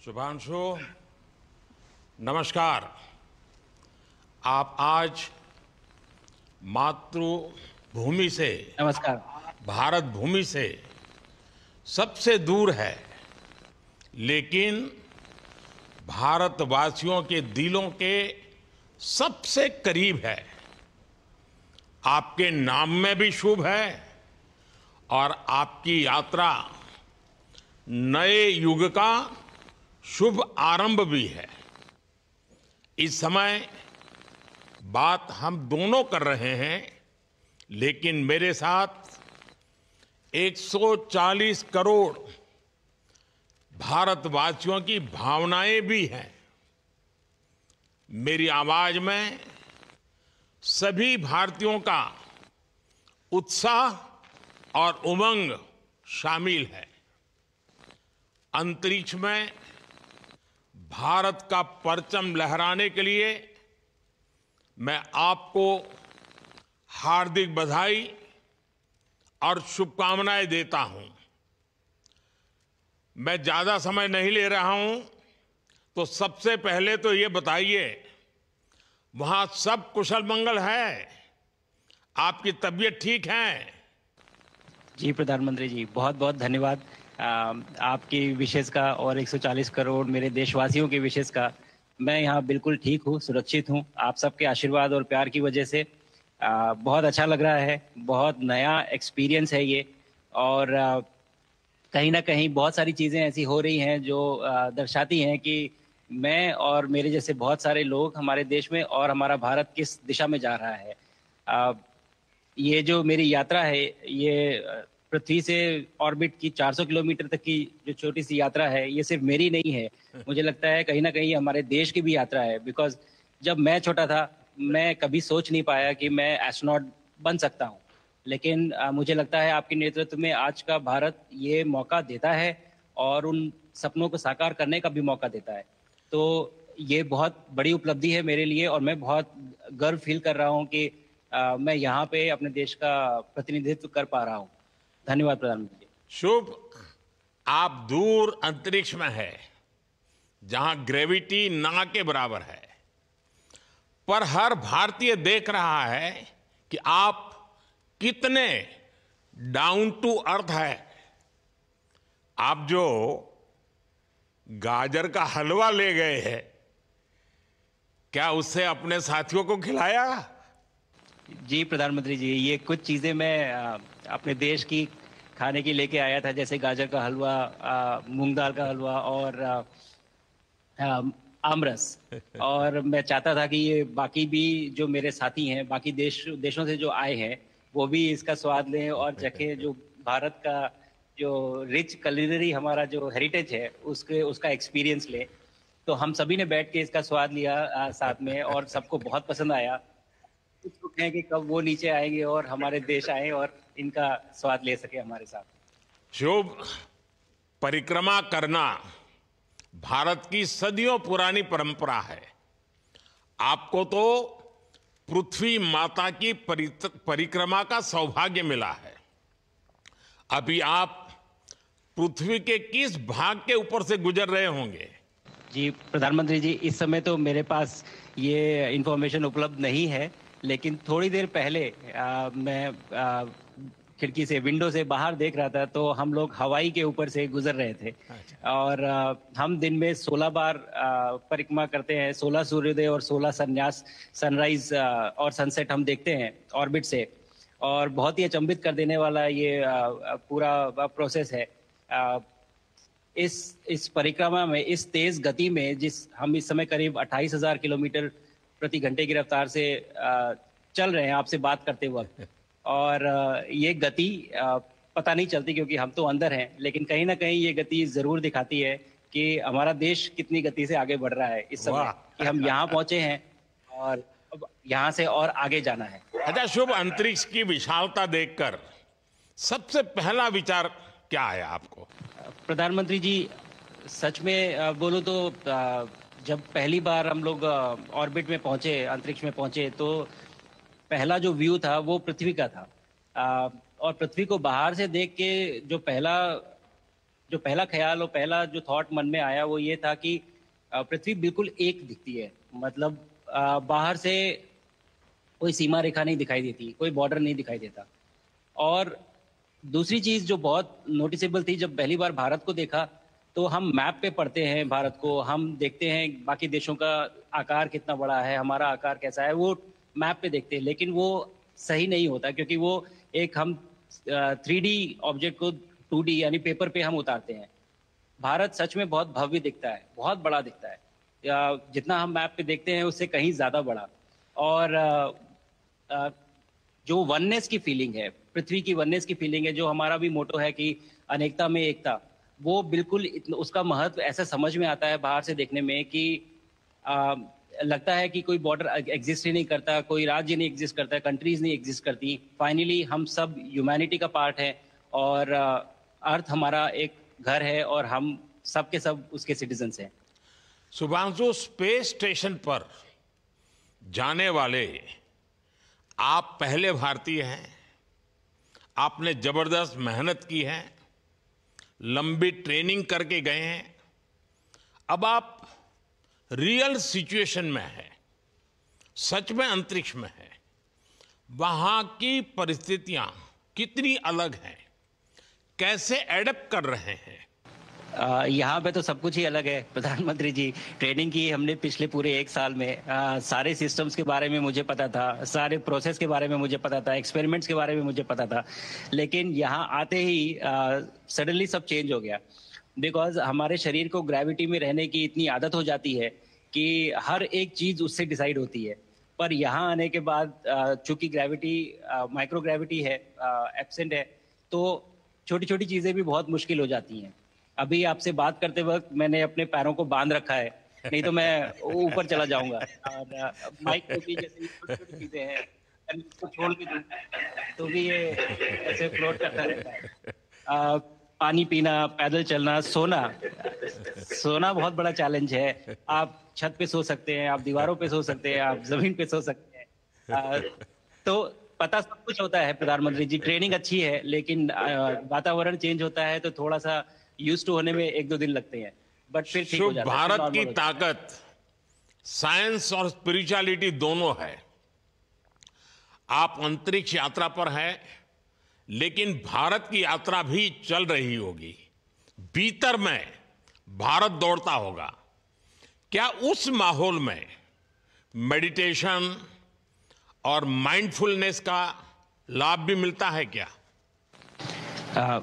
शुभांशु, नमस्कार। आप आज मातृभूमि से, नमस्कार। भारत भूमि से सबसे दूर है, लेकिन भारतवासियों के दिलों के सबसे करीब है। आपके नाम में भी शुभ है और आपकी यात्रा नए युग का शुभ आरंभ भी है। इस समय बात हम दोनों कर रहे हैं, लेकिन मेरे साथ 140 करोड़ भारतवासियों की भावनाएं भी हैं। मेरी आवाज में सभी भारतीयों का उत्साह और उमंग शामिल है। अंतरिक्ष में भारत का परचम लहराने के लिए मैं आपको हार्दिक बधाई और शुभकामनाएं देता हूं। मैं ज्यादा समय नहीं ले रहा हूं, तो सबसे पहले तो ये बताइए, वहां सब कुशल मंगल है? आपकी तबीयत ठीक है? जी प्रधानमंत्री जी, बहुत बहुत धन्यवाद आपकी विशेष का और 140 करोड़ मेरे देशवासियों की विशेष का। मैं यहाँ बिल्कुल ठीक हूँ, सुरक्षित हूँ। आप सबके आशीर्वाद और प्यार की वजह से बहुत अच्छा लग रहा है। बहुत नया एक्सपीरियंस है ये, और कहीं ना कहीं बहुत सारी चीज़ें ऐसी हो रही हैं जो दर्शाती हैं कि मैं और मेरे जैसे बहुत सारे लोग हमारे देश में और हमारा भारत किस दिशा में जा रहा है। ये जो मेरी यात्रा है, ये पृथ्वी से ऑर्बिट की 400 किलोमीटर तक की जो छोटी सी यात्रा है, ये सिर्फ मेरी नहीं है। मुझे लगता है कहीं ना कहीं हमारे देश की भी यात्रा है। बिकॉज जब मैं छोटा था, मैं कभी सोच नहीं पाया कि मैं एस्ट्रोनॉट बन सकता हूँ। लेकिन मुझे लगता है आपके नेतृत्व में आज का भारत ये मौका देता है और उन सपनों को साकार करने का भी मौका देता है। तो ये बहुत बड़ी उपलब्धि है मेरे लिए, और मैं बहुत गर्व फील कर रहा हूँ कि मैं यहाँ पे अपने देश का प्रतिनिधित्व कर पा रहा हूँ। धन्यवाद प्रधानमंत्री जी। शुभ। आप दूर अंतरिक्ष में है, जहां ग्रेविटी ना के बराबर है, पर हर भारतीय देख रहा है कि आप कितने डाउन टू अर्थ है। आप जो गाजर का हलवा ले गए हैं, क्या उससे अपने साथियों को खिलाया? जी प्रधानमंत्री जी, ये कुछ चीज़ें मैं अपने देश की खाने की लेके आया था, जैसे गाजर का हलवा, मूंग दाल का हलवा और आमरस। और मैं चाहता था कि ये बाकी भी जो मेरे साथी हैं, बाकी देशों से जो आए हैं, वो भी इसका स्वाद लें और चखें, जो भारत का जो रिच culinary हमारा जो हेरिटेज है, उसका एक्सपीरियंस लें। तो हम सभी ने बैठ के इसका स्वाद लिया साथ में, और सबको बहुत पसंद आया। कुछ लोग हैं कि कब वो नीचे आएंगे और हमारे देश आए और इनका स्वाद ले सके हमारे साथ। शुभ। परिक्रमा करना भारत की सदियों पुरानी परंपरा है। आपको तो पृथ्वी माता की परिक्रमा का सौभाग्य मिला है। अभी आप पृथ्वी के किस भाग के ऊपर से गुजर रहे होंगे? जी प्रधानमंत्री जी, इस समय तो मेरे पास ये इंफॉर्मेशन उपलब्ध नहीं है, लेकिन थोड़ी देर पहले मैं खिड़की से, विंडो से बाहर देख रहा था, तो हम लोग हवाई के ऊपर से गुजर रहे थे। अच्छा। और हम दिन में 16 बार परिक्रमा करते हैं, 16 सूर्योदय और 16 संन्यास, सनराइज और सनसेट हम देखते हैं ऑर्बिट से। और बहुत ही अचंभित कर देने वाला ये पूरा प्रोसेस है। इस परिक्रमा में, इस तेज गति में, जिस हम इस समय करीब 28,000 किलोमीटर प्रति घंटे की रफ्तार से चल रहे हैं आपसे बात करते वक्त, और ये गति पता नहीं चलती क्योंकि हम तो अंदर हैं, लेकिन कहीं ना कहीं ये गति जरूर दिखाती है कि हमारा देश कितनी गति से आगे बढ़ रहा है इस समय, कि हम यहाँ पहुंचे हैं और अब यहाँ से और आगे जाना है। अच्छा शुभ, अंतरिक्ष की विशालता देखकर सबसे पहला विचार क्या आया आपको? प्रधानमंत्री जी, सच में बोलो तो जब पहली बार हम लोग ऑर्बिट में पहुंचे, अंतरिक्ष में पहुंचे, तो पहला जो व्यू था वो पृथ्वी का था। और पृथ्वी को बाहर से देख के जो पहला जो पहला ख्याल और पहला जो थॉट मन में आया वो ये था कि पृथ्वी बिल्कुल एक दिखती है। मतलब बाहर से कोई सीमा रेखा नहीं दिखाई देती, कोई बॉर्डर नहीं दिखाई देता। और दूसरी चीज जो बहुत नोटिसेबल थी, जब पहली बार भारत को देखा तो हम मैप पे पढ़ते हैं भारत को, हम देखते हैं बाकी देशों का आकार कितना बड़ा है, हमारा आकार कैसा है, वो मैप पे देखते हैं। लेकिन वो सही नहीं होता, क्योंकि वो एक हम 3D ऑब्जेक्ट को 2D यानी पेपर पे हम उतारते हैं। भारत सच में बहुत भव्य दिखता है, बहुत बड़ा दिखता है, जितना हम मैप पे देखते हैं उससे कहीं ज्यादा बड़ा। और अ, जो वननेस की फीलिंग है, पृथ्वी की वननेस की फीलिंग है, जो हमारा भी मोटो है कि अनेकता में एकता, वो बिल्कुल उसका महत्व ऐसा समझ में आता है बाहर से देखने में कि आ, लगता है कि कोई बॉर्डर एग्जिस्ट ही नहीं करता, कोई राज्य नहीं एग्जिस्ट करता, कंट्रीज नहीं एग्जिस्ट करती। फाइनली हम सब ह्यूमैनिटी का पार्ट है, और अर्थ हमारा एक घर है, और हम सब के सब उसके सिटीजन्स हैं। शुभांशु, स्पेस स्टेशन पर जाने वाले आप पहले भारतीय हैं। आपने जबरदस्त मेहनत की है, लंबी ट्रेनिंग करके गए हैं। अब आप रियल सिचुएशन में हैं, सच में अंतरिक्ष में हैं। वहां की परिस्थितियां कितनी अलग हैं, कैसे एडप्ट कर रहे हैं? यहाँ पे तो सब कुछ ही अलग है प्रधानमंत्री जी। ट्रेनिंग की हमने पिछले पूरे 1 साल में। सारे सिस्टम्स के बारे में मुझे पता था, सारे प्रोसेस के बारे में मुझे पता था, एक्सपेरिमेंट्स के बारे में मुझे पता था। लेकिन यहाँ आते ही सडनली सब चेंज हो गया। बिकॉज हमारे शरीर को ग्रेविटी में रहने की इतनी आदत हो जाती है कि हर एक चीज उससे डिसाइड होती है। पर यहाँ आने के बाद चूंकि ग्रेविटी माइक्रो ग्रेविटी है, एब्सेंट है, तो छोटी छोटी चीजें भी बहुत मुश्किल हो जाती हैं। अभी आपसे बात करते वक्त मैंने अपने पैरों को बांध रखा है, नहीं तो मैं ऊपर चला जाऊंगा। और माइक पे भी जैसे छोटी चीजें हैं, अगर इसको छोड़ के दूं तो भी ये ऐसे फ्लोट करता रहता है। पानी पीना, पैदल चलना, सोना। सोना बहुत बड़ा चैलेंज है। आप छत पे सो सकते हैं, आप दीवारों पे सो सकते हैं, आप जमीन पे सो सकते हैं। तो पता सब कुछ होता है प्रधानमंत्री जी, ट्रेनिंग अच्छी है, लेकिन वातावरण चेंज होता है तो थोड़ा सा यूज टू होने में 1-2 दिन लगते हैं, बट फिर ठीक हो शुभ जाता है, भारत की नॉर्मल हो जाता है। ताकत साइंस और स्पिरिचुअलिटी दोनों है। आप अंतरिक्ष यात्रा पर हैं, लेकिन भारत की यात्रा भी चल रही होगी। भीतर में भारत दौड़ता होगा। क्या उस माहौल में मेडिटेशन और माइंडफुलनेस का लाभ भी मिलता है क्या? अ,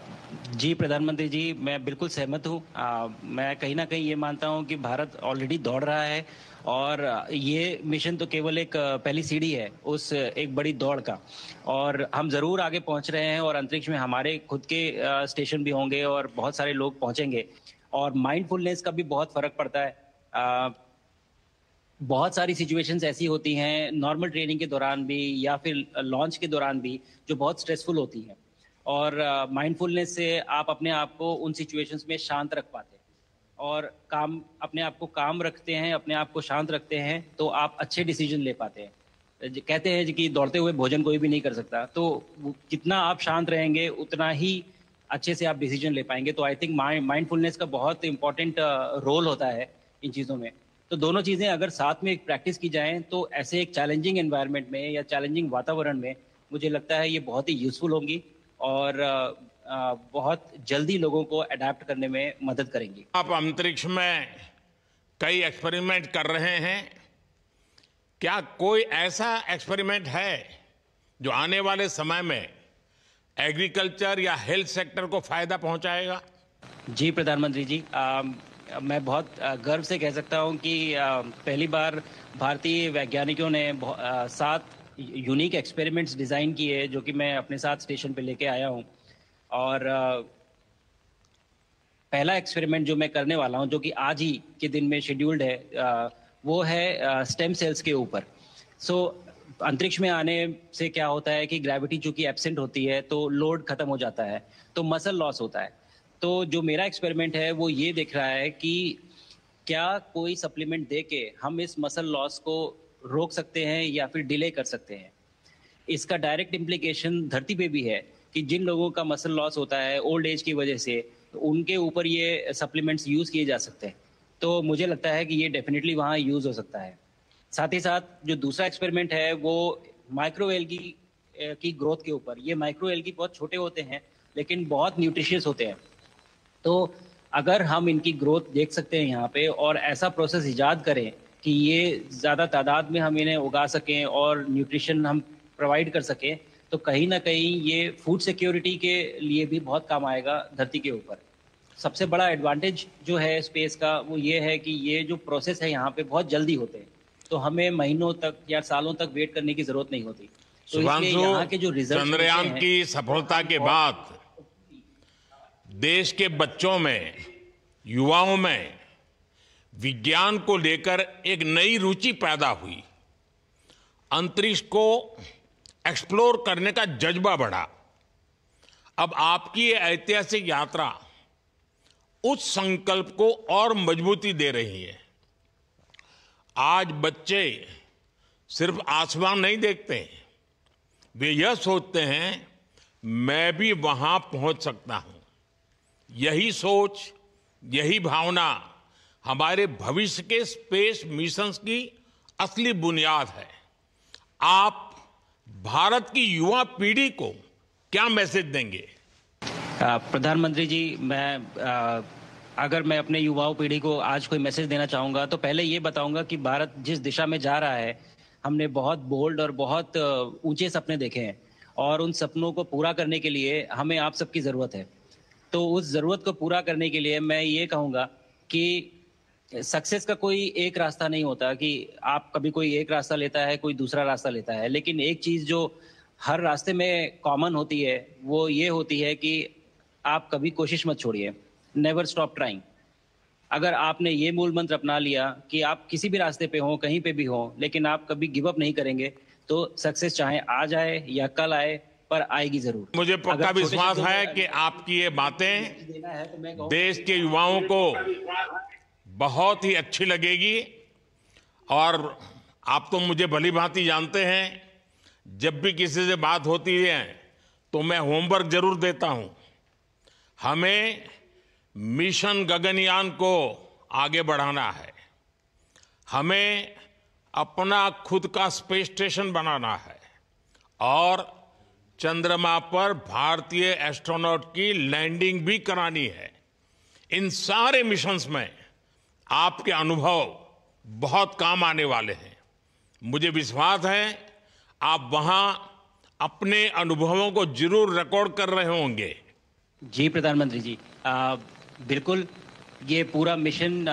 जी प्रधानमंत्री जी, मैं बिल्कुल सहमत हूँ। मैं कहीं ना कहीं ये मानता हूँ कि भारत ऑलरेडी दौड़ रहा है, और ये मिशन तो केवल एक पहली सीढ़ी है उस एक बड़ी दौड़ का। और हम जरूर आगे पहुंच रहे हैं, और अंतरिक्ष में हमारे खुद के स्टेशन भी होंगे और बहुत सारे लोग पहुंचेंगे। और माइंडफुलनेस का भी बहुत फर्क पड़ता है। बहुत सारी सिचुएशंस ऐसी होती हैं नॉर्मल ट्रेनिंग के दौरान भी, या फिर लॉन्च के दौरान भी, जो बहुत स्ट्रेसफुल होती हैं। और माइंडफुलनेस से आप अपने आप को उन सिचुएशंस में शांत रख पाते हैं, और काम अपने आप को काम रखते हैं, अपने आप को शांत रखते हैं, तो आप अच्छे डिसीजन ले पाते हैं। कहते हैं कि दौड़ते हुए भोजन कोई भी नहीं कर सकता, तो जितना आप शांत रहेंगे उतना ही अच्छे से आप डिसीजन ले पाएंगे। तो आई थिंक माइंडफुलनेस का बहुत इंपॉर्टेंट रोल होता है इन चीज़ों में। तो दोनों चीज़ें अगर साथ में प्रैक्टिस की जाएं तो ऐसे एक चैलेंजिंग एनवायरनमेंट में या चैलेंजिंग वातावरण में मुझे लगता है ये बहुत ही यूजफुल होंगी, और बहुत जल्दी लोगों को अडेप्ट करने में मदद करेंगी। आप अंतरिक्ष में कई एक्सपेरिमेंट कर रहे हैं। क्या कोई ऐसा एक्सपेरिमेंट है जो आने वाले समय में एग्रीकल्चर या हेल्थ सेक्टर को फायदा पहुंचाएगा? जी प्रधानमंत्री जी, मैं बहुत गर्व से कह सकता हूं कि पहली बार भारतीय वैज्ञानिकों ने 7 यूनिक एक्सपेरिमेंट्स डिज़ाइन किए, जो कि मैं अपने साथ स्टेशन पे लेके आया हूं। और पहला एक्सपेरिमेंट जो मैं करने वाला हूं, जो कि आज ही के दिन में शेड्यूल्ड है, वो है स्टेम सेल्स के ऊपर। सो अंतरिक्ष में आने से क्या होता है कि ग्रेविटी चूंकि एब्सेंट होती है तो लोड खत्म हो जाता है, तो मसल लॉस होता है। तो जो मेरा एक्सपेरिमेंट है वो ये देख रहा है कि क्या कोई सप्लीमेंट दे के हम इस मसल लॉस को रोक सकते हैं या फिर डिले कर सकते हैं। इसका डायरेक्ट इम्प्लीकेशन धरती पे भी है कि जिन लोगों का मसल लॉस होता है ओल्ड एज की वजह से, उनके ऊपर ये सप्लीमेंट्स यूज़ किए जा सकते हैं। तो मुझे लगता है कि ये डेफिनेटली वहाँ यूज़ हो सकता है। साथ ही साथ जो दूसरा एक्सपेरिमेंट है वो माइक्रो एल्गी की ग्रोथ के ऊपर। ये माइक्रो एल्गी बहुत छोटे होते हैं लेकिन बहुत न्यूट्रिशियस होते हैं। तो अगर हम इनकी ग्रोथ देख सकते हैं यहाँ पे और ऐसा प्रोसेस इजाद करें कि ये ज़्यादा तादाद में हम इन्हें उगा सकें और न्यूट्रिशन हम प्रोवाइड कर सकें, तो कहीं ना कहीं ये फूड सिक्योरिटी के लिए भी बहुत काम आएगा धरती के ऊपर। सबसे बड़ा एडवांटेज जो है स्पेस का वो ये है कि ये जो प्रोसेस है यहाँ पे बहुत जल्दी होते हैं, तो हमें महीनों तक या सालों तक वेट करने की जरूरत नहीं होती। तो इसलिए शुभांशु, यहाँ के जो रिजल्ट चंद्रयान की सफलता के बाद देश के बच्चों में, युवाओं में विज्ञान को लेकर एक नई रुचि पैदा हुई। अंतरिक्ष को एक्सप्लोर करने का जज्बा बढ़ा। अब आपकी ये ऐतिहासिक यात्रा उस संकल्प को और मजबूती दे रही है। आज बच्चे सिर्फ आसमान नहीं देखते, वे यह सोचते हैं मैं भी वहां पहुंच सकता हूं। यही सोच, यही भावना हमारे भविष्य के स्पेस मिशंस की असली बुनियाद है। आप भारत की युवा पीढ़ी को क्या मैसेज देंगे? प्रधानमंत्री जी, अगर मैं अपने युवाओं पीढ़ी को आज कोई मैसेज देना चाहूँगा तो पहले ये बताऊँगा कि भारत जिस दिशा में जा रहा है, हमने बहुत बोल्ड और बहुत ऊंचे सपने देखे हैं और उन सपनों को पूरा करने के लिए हमें आप सबकी ज़रूरत है। तो उस ज़रूरत को पूरा करने के लिए मैं ये कहूँगा कि सक्सेस का कोई एक रास्ता नहीं होता कि आप कभी कोई एक रास्ता लेता है, कोई दूसरा रास्ता लेता है, लेकिन एक चीज़ जो हर रास्ते में कॉमन होती है वो ये होती है कि आप कभी कोशिश मत छोड़िए, नेवर स्टॉप ट्राइंग। अगर आपने ये मूल मंत्र अपना लिया कि आप किसी भी रास्ते पे हो, कहीं पे भी हो, लेकिन आप कभी गिव अप नहीं करेंगे, तो सक्सेस चाहे आज आए या कल आए, पर आएगी जरूर। मुझे पक्का विश्वास है कि आपकी ये बातें देश के युवाओं को बहुत ही अच्छी लगेगी। और आप तो मुझे भली भांति जानते हैं, जब भी किसी से बात होती है तो मैं होमवर्क जरूर देता हूं। हमें मिशन गगनयान को आगे बढ़ाना है, हमें अपना खुद का स्पेस स्टेशन बनाना है और चंद्रमा पर भारतीय एस्ट्रोनॉट की लैंडिंग भी करानी है। इन सारे मिशंस में आपके अनुभव बहुत काम आने वाले हैं। मुझे विश्वास है आप वहां अपने अनुभवों को जरूर रिकॉर्ड कर रहे होंगे। जी प्रधानमंत्री जी, बिल्कुल। ये पूरा मिशन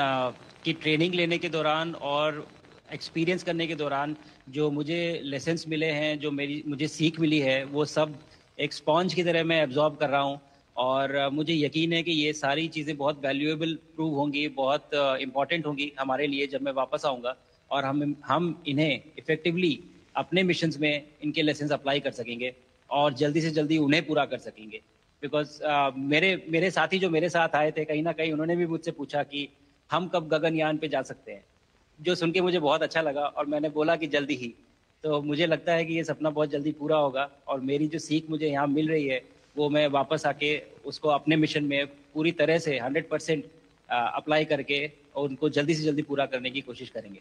की ट्रेनिंग लेने के दौरान और एक्सपीरियंस करने के दौरान जो मुझे लेसन्स मिले हैं, जो मुझे सीख मिली है, वो सब एक स्पॉन्ज की तरह मैं एब्जॉर्ब कर रहा हूँ। और मुझे यकीन है कि ये सारी चीज़ें बहुत वैल्यूएबल प्रूव होंगी, बहुत इम्पॉर्टेंट होंगी हमारे लिए जब मैं वापस आऊँगा और हम इन्हें इफ़ेक्टिवली अपने मिशंस में इनके लेसन्स अप्लाई कर सकेंगे और जल्दी से जल्दी उन्हें पूरा कर सकेंगे। बिकॉज मेरे साथी जो मेरे साथ आए थे, कहीं ना कहीं उन्होंने भी मुझसे पूछा कि हम कब गगनयान पे जा सकते हैं, जो सुन के मुझे बहुत अच्छा लगा और मैंने बोला कि जल्दी ही। तो मुझे लगता है कि ये सपना बहुत जल्दी पूरा होगा और मेरी जो सीख मुझे यहाँ मिल रही है वो मैं वापस आके उसको अपने मिशन में पूरी तरह से 100% अप्लाई करके और उनको जल्दी से जल्दी पूरा करने की कोशिश करेंगे।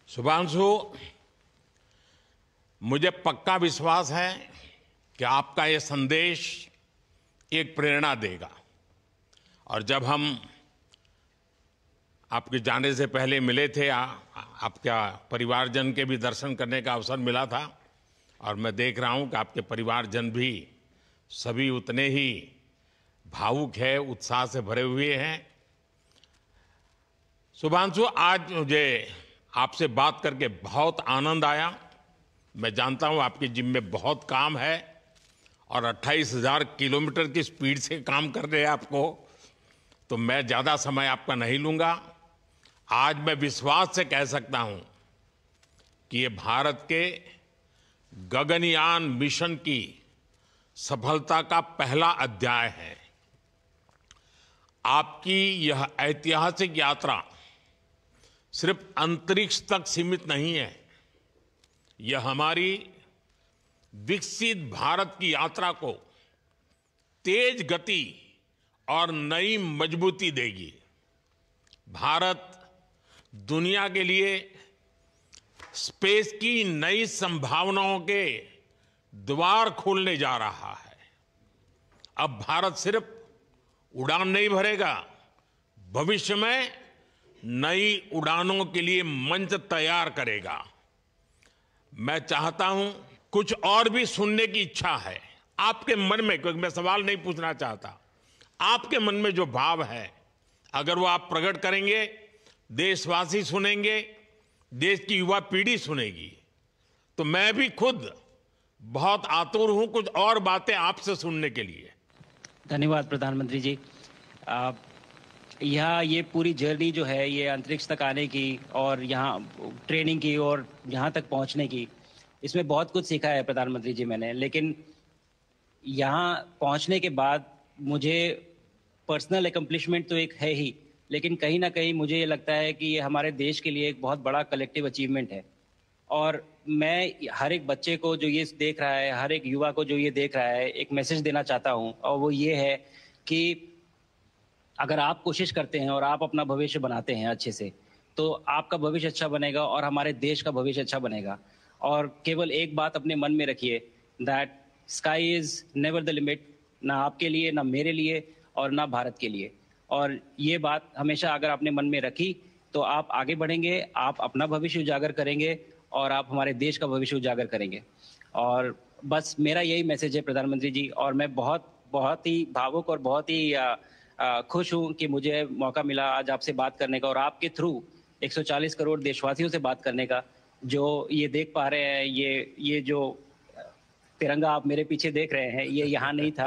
शुभांशु, मुझे पक्का विश्वास है कि आपका ये संदेश एक प्रेरणा देगा। और जब हम आपके जाने से पहले मिले थे, आपका परिवारजन के भी दर्शन करने का अवसर मिला था और मैं देख रहा हूं कि आपके परिवारजन भी सभी उतने ही भावुक है, उत्साह से भरे हुए हैं। शुभांशु, आज मुझे आपसे बात करके बहुत आनंद आया। मैं जानता हूं आपकी जिम में बहुत काम है और 28,000 किलोमीटर की स्पीड से काम कर रहे हैं आपको, तो मैं ज़्यादा समय आपका नहीं लूँगा। आज मैं विश्वास से कह सकता हूं कि ये भारत के गगनयान मिशन की सफलता का पहला अध्याय है। आपकी यह ऐतिहासिक यात्रा सिर्फ अंतरिक्ष तक सीमित नहीं है, यह हमारी विकसित भारत की यात्रा को तेज गति और नई मजबूती देगी। भारत दुनिया के लिए स्पेस की नई संभावनाओं के द्वार खोलने जा रहा है। अब भारत सिर्फ उड़ान नहीं भरेगा, भविष्य में नई उड़ानों के लिए मंच तैयार करेगा। मैं चाहता हूं, कुछ और भी सुनने की इच्छा है आपके मन में, क्योंकि मैं सवाल नहीं पूछना चाहता, आपके मन में जो भाव है अगर वो आप प्रकट करेंगे, देशवासी सुनेंगे, देश की युवा पीढ़ी सुनेगी। तो मैं भी खुद बहुत आतुर हूं कुछ और बातें आपसे सुनने के लिए। धन्यवाद प्रधानमंत्री जी। आप यहाँ ये पूरी जर्नी जो है ये अंतरिक्ष तक आने की और यहाँ ट्रेनिंग की और यहाँ तक पहुँचने की, इसमें बहुत कुछ सीखा है प्रधानमंत्री जी मैंने। लेकिन यहाँ पहुँचने के बाद मुझे पर्सनल एकम्प्लिशमेंट तो एक है ही, लेकिन कहीं ना कहीं मुझे ये लगता है कि ये हमारे देश के लिए एक बहुत बड़ा कलेक्टिव अचीवमेंट है। और मैं हर एक बच्चे को जो ये देख रहा है, हर एक युवा को जो ये देख रहा है, एक मैसेज देना चाहता हूँ, और वो ये है कि अगर आप कोशिश करते हैं और आप अपना भविष्य बनाते हैं अच्छे से, तो आपका भविष्य अच्छा बनेगा और हमारे देश का भविष्य अच्छा बनेगा। और केवल एक बात अपने मन में रखिए, that sky is never the limit, ना आपके लिए, ना मेरे लिए और ना भारत के लिए। और ये बात हमेशा अगर आपने मन में रखी तो आप आगे बढ़ेंगे, आप अपना भविष्य उजागर करेंगे और आप हमारे देश का भविष्य उजागर करेंगे। और बस मेरा यही मैसेज है प्रधानमंत्री जी। और मैं बहुत बहुत ही भावुक और बहुत ही खुश हूं कि मुझे मौका मिला आज आपसे बात करने का और आपके थ्रू 140 करोड़ देशवासियों से बात करने का। जो ये देख पा रहे हैं, ये जो तिरंगा आप मेरे पीछे देख रहे हैं, ये यहाँ नहीं था।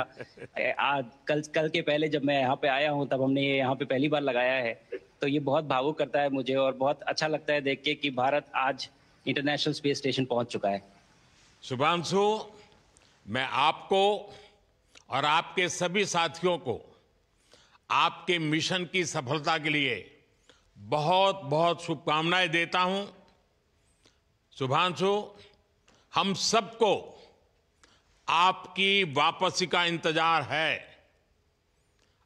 आज कल के पहले जब मैं यहाँ पे आया हूँ तब हमने ये यहाँ पे पहली बार लगाया है। तो ये बहुत भावुक करता है मुझे और बहुत अच्छा लगता है देख के कि भारत आज इंटरनेशनल स्पेस स्टेशन पहुंच चुका है। शुभांशु, मैं आपको और आपके सभी साथियों को आपके मिशन की सफलता के लिए बहुत बहुत शुभकामनाएं देता हूं। शुभांशु, हम सबको आपकी वापसी का इंतजार है।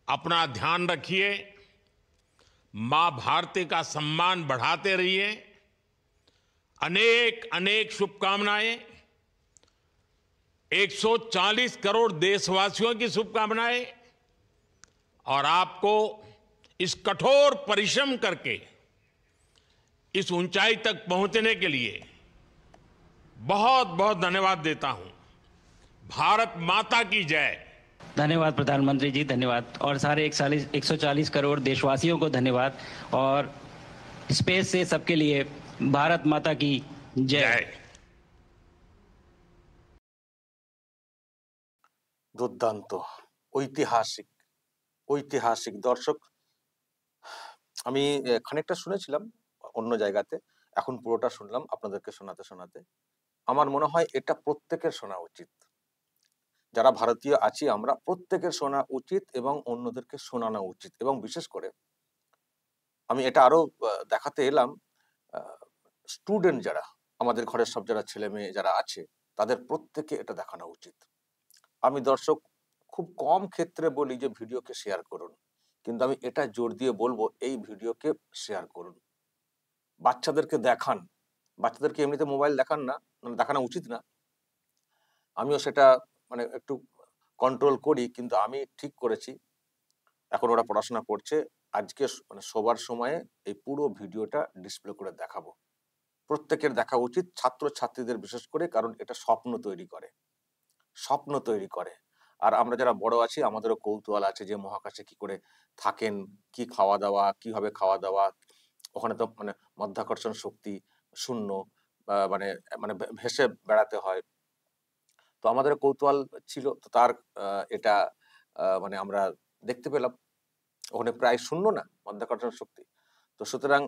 अपना ध्यान रखिए, मां भारती का सम्मान बढ़ाते रहिए। अनेक अनेक शुभकामनाएं, 140 करोड़ देशवासियों की शुभकामनाएं, और आपको इस कठोर परिश्रम करके इस ऊंचाई तक पहुंचने के लिए बहुत बहुत धन्यवाद देता हूं। भारत माता की जय। धन्यवाद प्रधानमंत्री जी, धन्यवाद। और सारे 140 करोड़ देशवासियों को धन्यवाद। और स्पेस से सबके लिए भारत माता की जय। দুর্দান্ত, ঐতিহাসিক ঐতিহাসিক দর্শক। আমি খানিকটা শুনেছিলাম অন্য জায়গাতে, এখন পুরোটা শুনলাম আপনাদেরকে শোনাতে শোনাতে। আমার মনে হয় এটা প্রত্যেকের শোনা উচিত। যারা ভারতীয় আছি আমরা প্রত্যেকের শোনা উচিত এবং অন্যদেরকে শোনানো উচিত। এবং বিশেষ করে আমি এটা আরো দেখাতে এলাম, স্টুডেন্ট যারা আমাদের ঘরের সব যারা ছেলে মেয়ে যারা আছে তাদের প্রত্যেকে এটা দেখানো উচিত। আমি দর্শক খুব কম ক্ষেত্রে বলি যে ভিডিওকে শেয়ার করুন, কিন্তু আমি এটা জোর দিয়ে বলবো এই ভিডিওকে শেয়ার করুন, বাচ্চাদেরকে দেখান। বাচ্চাদেরকে এমনিতে মোবাইল দেখান না, মানে দেখানো উচিত না। আমিও সেটা মানে একটু কন্ট্রোল করি, কিন্তু আমি ঠিক করেছি এখন ওরা পড়াশোনা করছে, আজকে মানে শোবার সময়ে এই পুরো ভিডিওটা ডিসপ্লে করে দেখাবো। প্রত্যেকের দেখা উচিত, ছাত্রছাত্রীদের বিশেষ করে, কারণ এটা স্বপ্ন তৈরি করে, স্বপ্ন তৈরি করে। আর আমরা যারা বড় আছি আমাদেরও কৌতূহল আছে যে মহাকাশে কি করে থাকেন, কি খাওয়া দাওয়া, কিভাবে খাওয়া দাওয়া, ওখানে তো মানে মাধ্যাকর্ষণ শক্তি শূন্য, মানে মানে ভেসে বেড়াতে হয়। তো আমাদের কৌতূহল ছিল, তো তার এটা মানে আমরা দেখতে পেলাম ওখানে প্রায় শূন্য না মাধ্যাকর্ষণ শক্তি। তো সুতরাং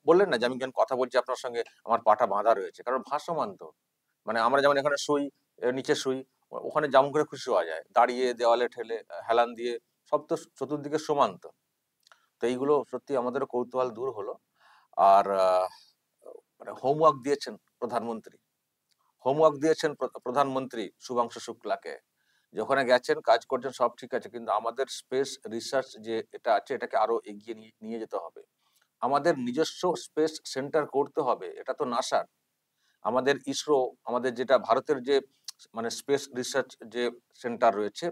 বললেন না যে আমি যখন কথা বলছি আপনার সঙ্গে আমার পাটা বাঁধা রয়েছে, কারণ ভাসমান তো, মানে আমরা যেমন এখানে শুই, নিচে শুই, ওখানে যেমন করে খুশি হওয়া যায়, দাঁড়িয়ে দেওয়ালে ঠেলে হেলান দিয়ে, সব তো চতুর্দিকে সমান। তো তো এইগুলো সত্যি আমাদের কৌতূহল দূর হলো। আর মানে হোমওয়ার্ক দিয়েছেন প্রধানমন্ত্রী, হোমওয়ার্ক দিয়েছেন প্রধানমন্ত্রী শুভাংশু শুক্লাকে যে ওখানে গেছেন, কাজ করছেন, সব ঠিক আছে, কিন্তু আমাদের স্পেস রিসার্চ যে এটা আছে এটাকে আরো এগিয়ে নিয়ে যেতে হবে। আমাদের নিজস্ব স্পেস সেন্টার করতে হবে, এটা তো নাসার। আমাদের ইসরো, আমাদের যেটা ভারতের যে মানে স্পেস রিসার্চ যে সেন্টার রয়েছে,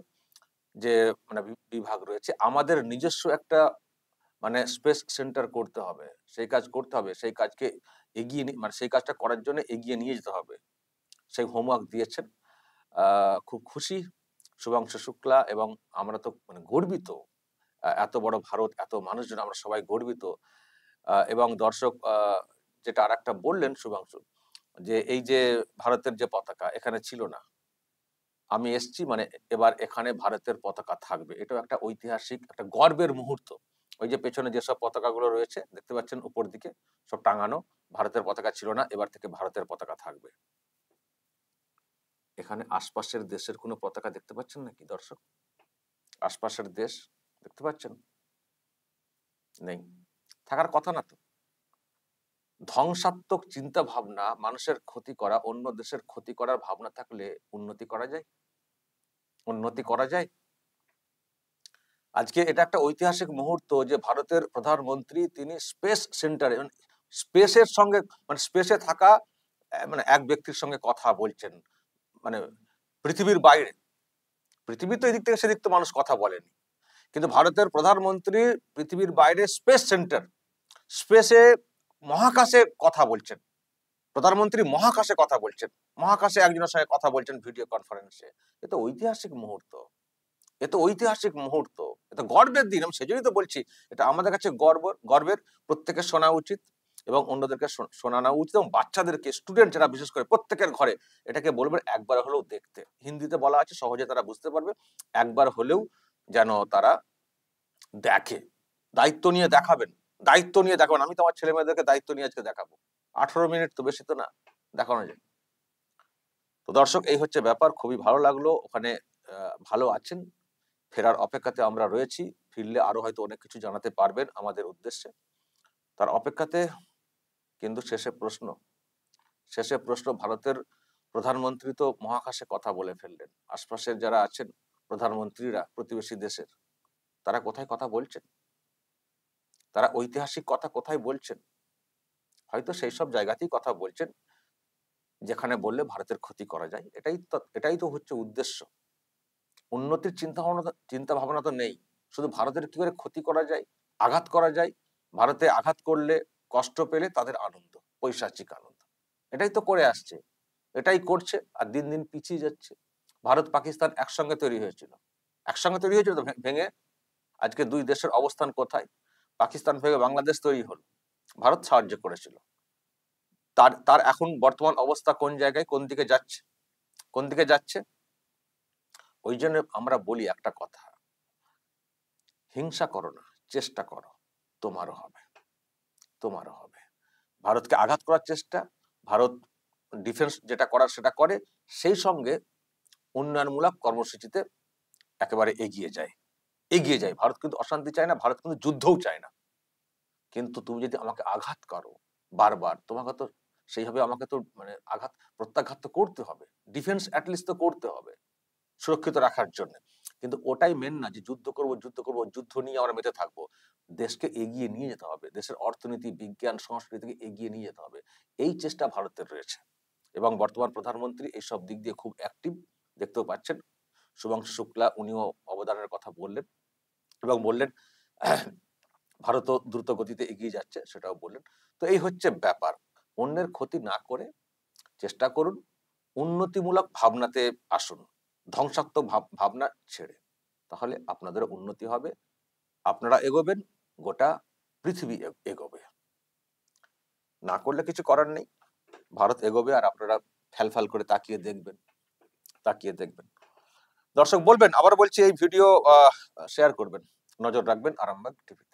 যে মানে বিভাগ রয়েছে, আমাদের নিজস্ব একটা মানে স্পেস সেন্টার করতে হবে, সেই কাজ করতে হবে, সেই কাজকে মানে সেই কাজটা করার জন্য এগিয়ে নিয়ে যেতে হবে। সেই হোমওয়ার্ক দিয়েছেন। খুব খুশি শুভাংশু শুক্লা, এবং আমরা তো মানে গর্বিত, এত বড় ভারত, এত মানুষজন, আমরা সবাই গর্বিত। এবং দর্শক যেটা আর একটা বললেন শুভাংশু, যে এই যে ভারতের যে পতাকা এখানে ছিল না, আমি এসছি মানে এবার এখানে ভারতের পতাকা থাকবে, এটাও একটা ঐতিহাসিক একটা গর্বের মুহূর্ত। ওই যে পেছনে যেসব পতাকাগুলো রয়েছে দেখতে পাচ্ছেন উপর দিকে সব টাঙানো, ভারতের পতাকা ছিল না, এবার থেকে ভারতের পতাকা থাকবে। এখানে আশপাশের দেশের কোনো পতাকা দেখতে পাচ্ছেন নাকি দর্শক? আশপাশের দেশ দেখতে পাচ্ছেন? নেই, থাকার কথা না তো। ধ্বংসাত্মক চিন্তা ভাবনা, মানুষের ক্ষতি করা, অন্য দেশের ক্ষতি করার ভাবনা থাকলে উন্নতি করা যায়? উন্নতি করা যায়? আজকে এটা একটা ঐতিহাসিক মুহূর্ত যে ভারতের প্রধানমন্ত্রী তিনি স্পেস সেন্টারে, স্পেসের সঙ্গে মানে স্পেসে থাকা মানে এক ব্যক্তির সঙ্গে কথা বলছেন, মানে পৃথিবীর বাইরে। পৃথিবী তো এদিক থেকে সেদিক তো মানুষ কথা বলেনি, কিন্তু ভারতের প্রধানমন্ত্রী পৃথিবীর বাইরে স্পেস সেন্টার, স্পেসে, মহাকাশে কথা বলছেন। প্রধানমন্ত্রী মহাকাশে কথা বলছেন, মহাকাশে একজনের সঙ্গে কথা বলছেন ভিডিও কনফারেন্সে। এ তো ঐতিহাসিক মুহূর্ত, এ তো ঐতিহাসিক মুহূর্ত, এটা গর্বের দিন। আমি সেজন্যই তো বলছি এটা আমাদের কাছে গর্বের, প্রত্যেকের শোনা উচিত এবং অন্যদেরকে শোনানো উচিত, এবং বাচ্চাদেরকে, স্টুডেন্ট যারা বিশেষ করে প্রত্যেকের ঘরে এটাকে বলবেন একবার হলেও দেখতে। হিন্দিতে বলা আছে, সহজে তারা বুঝতে পারবে, একবার হলেও যেন তারা দেখে। দায়িত্ব নিয়ে দেখাবেন, দায়িত্ব নিয়ে দেখাবেন। আমি তো আমার ছেলে মেয়েদেরকে দায়িত্ব নিয়ে আজকে দেখাবো। 18 মিনিট তো বেশি তো না, দেখানো যায়। তো দর্শক, এই হচ্ছে ব্যাপার। খুবই ভালো লাগলো, ওখানে ভালো আছেন, ফেরার অপেক্ষাতে আমরা রয়েছি। ফিরলে আরো হয়তো অনেক কিছু জানাতে পারবেন আমাদের উদ্দেশ্যে, তার অপেক্ষাতে। কিন্তু শেষে প্রশ্ন, ভারতের প্রধানমন্ত্রী তো মহাকাশে কথা বলে ফেললেন, আশপাশের যারা আছেন প্রধানমন্ত্রীরা প্রতিবেশী দেশের, তারা কোথায় কথা বলছেন? তারা ঐতিহাসিক কথা কোথায় বলছেন? হয়তো সেই সব জায়গাতেই কথা বলছেন যেখানে বললে ভারতের ক্ষতি করা যায়। এটাই তো হচ্ছে উদ্দেশ্য। উন্নতির চিন্তা ভাবনা তো নেই, শুধু ভারতের কি করে ক্ষতি করা যায়, আঘাত করা যায়, ভারতে আঘাত করলে, কষ্ট পেলে তাদের আনন্দ, পৈশাচিক আনন্দ, এটাই তো করে আসছে, এটাই করছে, আর দিন দিন পিছিয়ে যাচ্ছে। ভারত পাকিস্তান একসঙ্গে তৈরি হয়েছিল, তো ভেঙে আজকে দুই দেশের অবস্থান কোথায়? পাকিস্তান ভেঙে বাংলাদেশ তৈরি হলো, ভারত সাহায্য করেছিল। তার এখন বর্তমান অবস্থা কোন জায়গায়, কোন দিকে যাচ্ছে? ওই জন্য আমরা বলি একটা কথা, হিংসা করো না, চেষ্টা করো, তোমারও হবে। ভারতকে আঘাত করার চেষ্টা, ভারত ডিফেন্স যেটা করার সেটা করে, সেই সঙ্গে উন্নয়নমূলক কর্মসূচিতে একেবারে এগিয়ে যায়। ভারত কিন্তু অশান্তি চায় না, ভারত কিন্তু যুদ্ধও চায় না। কিন্তু তুমি যদি আমাকে আঘাত করো বারবার, তোমাকে তো সেইভাবে আমাকে তো মানে প্রত্যাঘাত তো করতে হবে, ডিফেন্স অ্যাটলিস্ট তো করতে হবে সুরক্ষিত রাখার জন্য। কিন্তু ওটাই মেন না যে যুদ্ধ করব, যুদ্ধ নিয়ে আমরা মেতে থাকবো। দেশকে এগিয়ে নিয়ে যেতে হবে, দেশের অর্থনীতি, বিজ্ঞান, সংস্কৃতিকে এগিয়ে নিয়ে যেতে হবে, এই চেষ্টা ভারতের রয়েছে। এবং বর্তমান প্রধানমন্ত্রী এইসব দিক দিয়ে খুব অ্যাক্টিভ, দেখতেও পাচ্ছেন। শুভাংশু শুক্লা উনিও অবদানের কথা বললেন, এবং বললেন ভারতও দ্রুত গতিতে এগিয়ে যাচ্ছে, সেটাও বললেন। তো এই হচ্ছে ব্যাপার, অন্যের ক্ষতি না করে চেষ্টা করুন, উন্নতিমূলক ভাবনাতে আসুন, ধ্বংসাত্মক ভাবনা ছেড়ে, তাহলে আপনাদের উন্নতি হবে, আপনারা এগোবেন, গোটা পৃথিবী এগোবে। না করলে কিছু করার নেই, ভারত এগোবে আর আপনারা ফ্যাল করে তাকিয়ে দেখবেন। দর্শক বলবেন, আবার বলছি, এই ভিডিও শেয়ার করবেন, নজর রাখবেন আরামবাগ টিভি।